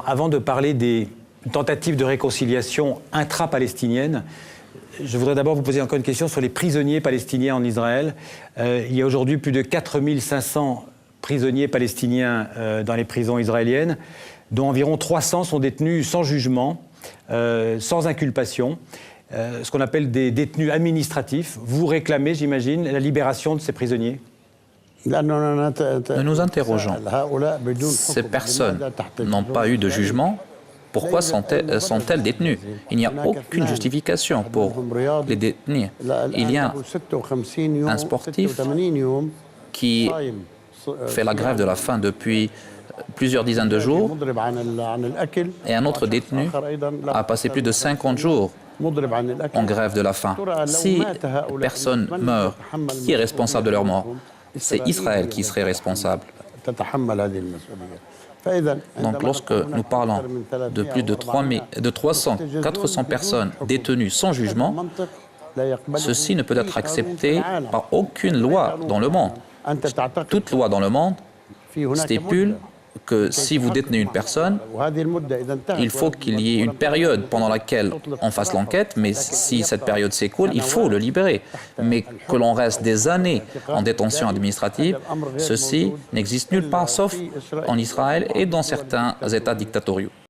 avant de parler des tentatives de réconciliation intra-palestinienne, je voudrais d'abord vous poser encore une question sur les prisonniers palestiniens en Israël. Il y a aujourd'hui plus de 4500 prisonniers palestiniens dans les prisons israéliennes, dont environ 300 sont détenus sans jugement, sans inculpation, ce qu'on appelle des détenus administratifs. Vous réclamez, j'imagine, la libération de ces prisonniers ? Nous nous interrogeons. Ces personnes n'ont pas eu de jugement. Pourquoi sont-elles détenues? Il n'y a aucune justification pour les détenir. Il y a un sportif qui fait la grève de la faim depuis plusieurs dizaines de jours et un autre détenu a passé plus de 50 jours en grève de la faim. Si personne meurt, qui est responsable de leur mort? C'est Israël qui serait responsable. Donc lorsque nous parlons de plus de 300, 400 personnes détenues sans jugement, ceci ne peut être accepté par aucune loi dans le monde. Toute loi dans le monde stipule que si vous détenez une personne, il faut qu'il y ait une période pendant laquelle on fasse l'enquête, mais si cette période s'écoule, il faut le libérer. Mais que l'on reste des années en détention administrative, ceci n'existe nulle part sauf en Israël et dans certains États dictatoriaux.